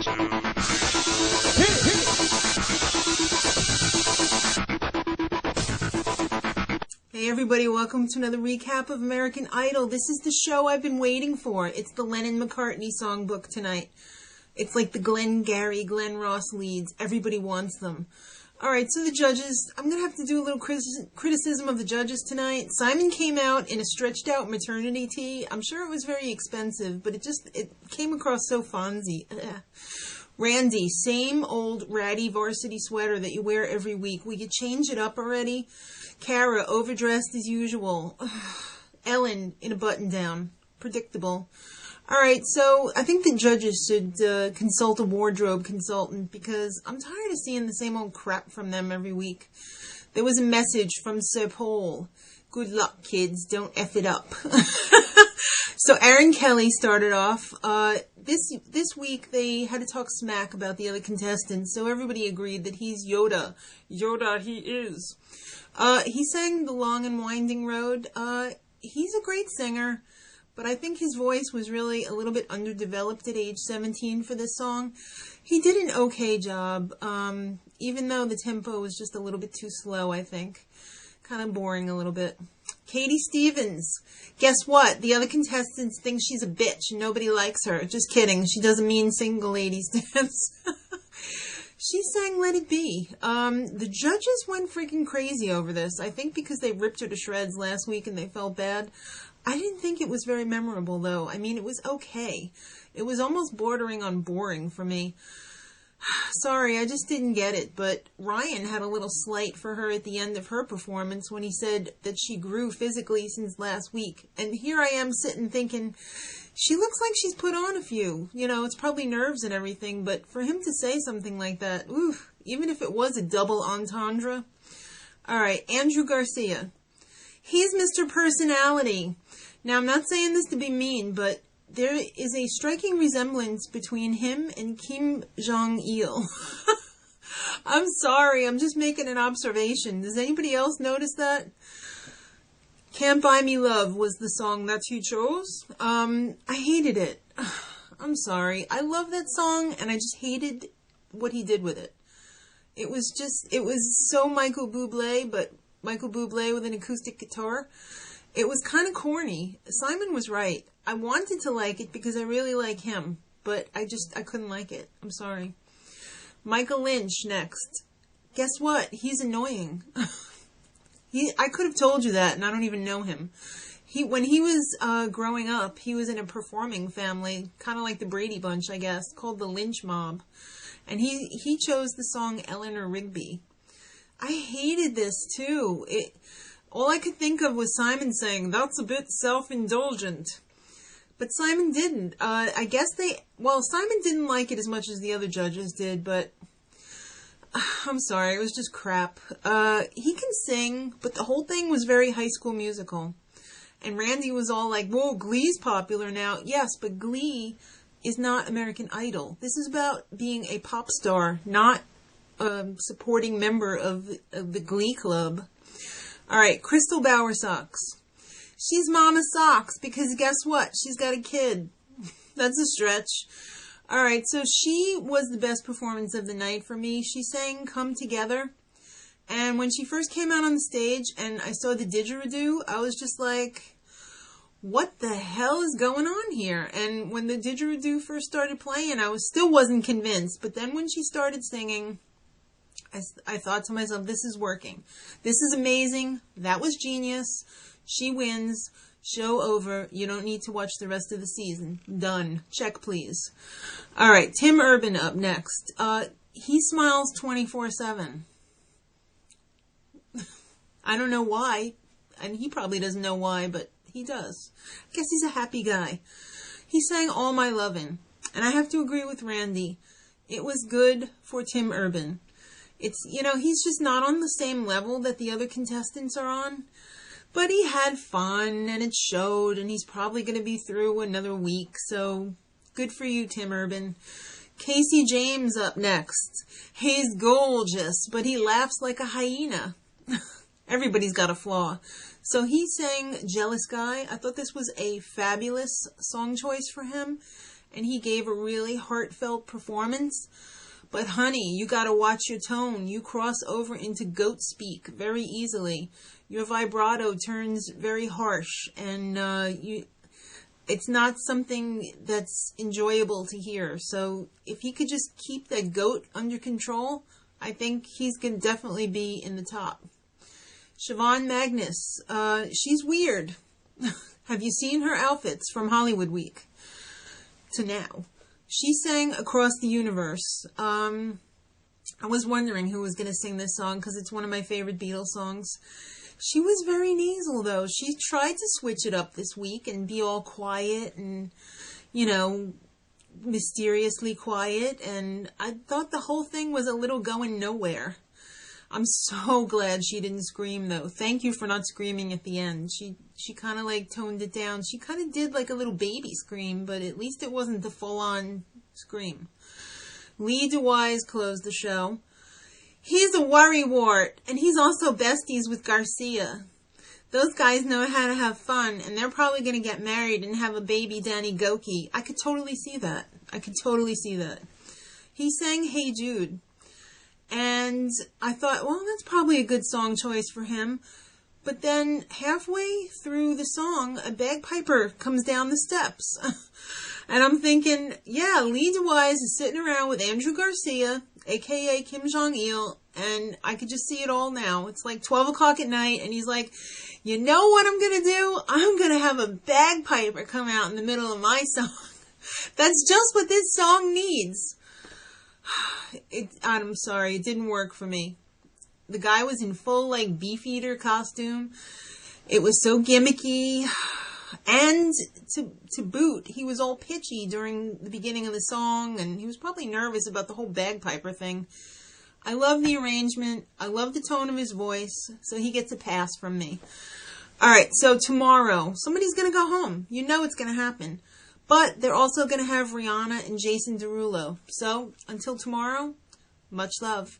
Hey everybody, welcome to another recap of American Idol. This is the show I've been waiting for. It's the Lennon-McCartney songbook tonight. It's like the Glenn Ross leads. Everybody wants them. Alright, so the judges, I'm going to have to do a little criticism of the judges tonight. Simon came out in a stretched out maternity tee. I'm sure it was very expensive, but it came across so Fonzie. Randy, same old ratty varsity sweater that you wear every week. Will you change it up already? Kara, overdressed as usual. Ellen, in a button-down. Predictable. Alright, so I think the judges should consult a wardrobe consultant because I'm tired of seeing the same old crap from them every week. There was a message from Sir Paul. Good luck, kids. Don't F it up. So Aaron Kelly started off. This week they had to talk smack about the other contestants, so everybody agreed that he's Yoda. Yoda he is. He sang The Long and Winding Road. He's a great singer, but I think his voice was really a little bit underdeveloped at age 17 for this song. He did an okay job, even though the tempo was just a little bit too slow, I think. Kind of boring a little bit. Katie Stevens. Guess what? The other contestants think she's a bitch and nobody likes her. Just kidding. She does a mean single ladies dance. She sang Let It Be. The judges went freaking crazy over this. I think because they ripped her to shreds last week and they felt bad. I didn't think it was very memorable, though. I mean, it was okay. It was almost bordering on boring for me. Sorry, I just didn't get it, but Ryan had a little slight for her at the end of her performance when he said that she grew physically since last week. And here I am sitting thinking, she looks like she's put on a few. You know, it's probably nerves and everything, but for him to say something like that, oof, even if it was a double entendre. Alright, Andrew Garcia. He's Mr. Personality. Now, I'm not saying this to be mean, but there is a striking resemblance between him and Kim Jong-il. I'm sorry, I'm just making an observation. Does anybody else notice that? Can't Buy Me Love was the song that you chose. I hated it. I'm sorry. I love that song, and I just hated what he did with it. It was so Michael Bublé, but Michael Bublé with an acoustic guitar. It was kind of corny. Simon was right. I wanted to like it because I really like him, but I couldn't like it. I'm sorry. Michael Lynch next. Guess what? He's annoying. I could have told you that, and I don't even know him. When he was growing up, he was in a performing family, kind of like the Brady Bunch, I guess, called the Lynch Mob. And he chose the song Eleanor Rigby. I hated this, too. All I could think of was Simon saying, that's a bit self-indulgent. But Simon didn't. I guess Simon didn't like it as much as the other judges did, but I'm sorry, it was just crap. He can sing, but the whole thing was very High School Musical. And Randy was all like, whoa, Glee's popular now. Yes, but Glee is not American Idol. This is about being a pop star, not a supporting member of the Glee Club. Alright, Crystal Bauer Socks. She's Mama Socks because guess what? She's got a kid. That's a stretch. Alright, so she was the best performance of the night for me. She sang Come Together. And when she first came out on the stage and I saw the didgeridoo, I was just like, what the hell is going on here? And when the didgeridoo first started playing, I still wasn't convinced. But then when she started singing, I thought to myself, this is working. This is amazing. That was genius. She wins. Show over. You don't need to watch the rest of the season. Done. Check, please. All right. Tim Urban up next. He smiles 24/7. I don't know why. And he probably doesn't know why, but he does. I guess he's a happy guy. He sang All My Lovin'. And I have to agree with Randy. It was good for Tim Urban. He's just not on the same level that the other contestants are on. But he had fun, and it showed, and he's probably going to be through another week. So, good for you, Tim Urban. Casey James up next. He's gorgeous, but he laughs like a hyena. Everybody's got a flaw. So he sang Jealous Guy. I thought this was a fabulous song choice for him. and he gave a really heartfelt performance. But honey, you gotta watch your tone. You cross over into goat speak very easily. Your vibrato turns very harsh, and it's not something that's enjoyable to hear. So if he could just keep that goat under control, I think he's going to definitely be in the top. Siobhan Magnus, she's weird. Have you seen her outfits from Hollywood Week to now? She sang Across the Universe. I was wondering who was going to sing this song because it's one of my favorite Beatles songs. She was very nasal, though. She tried to switch it up this week and be all quiet and, mysteriously quiet. And I thought the whole thing was a little going nowhere. I'm so glad she didn't scream, though. Thank you for not screaming at the end. She kind of toned it down. She kind of did a little baby scream, but at least it wasn't the full-on scream. Lee DeWise closed the show. He's a worrywart, and he's also besties with Garcia. Those guys know how to have fun, and they're probably going to get married and have a baby Danny Goki. I could totally see that. He sang Hey Jude, and I thought, well, that's probably a good song choice for him. But then halfway through the song, a bagpiper comes down the steps. And I'm thinking, yeah, Lee DeWise is sitting around with Andrew Garcia, a.k.a. Kim Jong-il, and I could just see it all now. It's 12 o'clock at night, and he's like, you know what I'm going to do? I'm going to have a bagpiper come out in the middle of my song. That's just what this song needs. I'm sorry, it didn't work for me. The guy was in full, Beefeater costume. It was so gimmicky. And to boot, he was all pitchy during the beginning of the song, and he was probably nervous about the whole bagpiper thing. I love the arrangement. I love the tone of his voice, so he gets a pass from me. All right, so tomorrow, somebody's going to go home. You know it's going to happen. But they're also going to have Rihanna and Jason Derulo. So, until tomorrow, much love.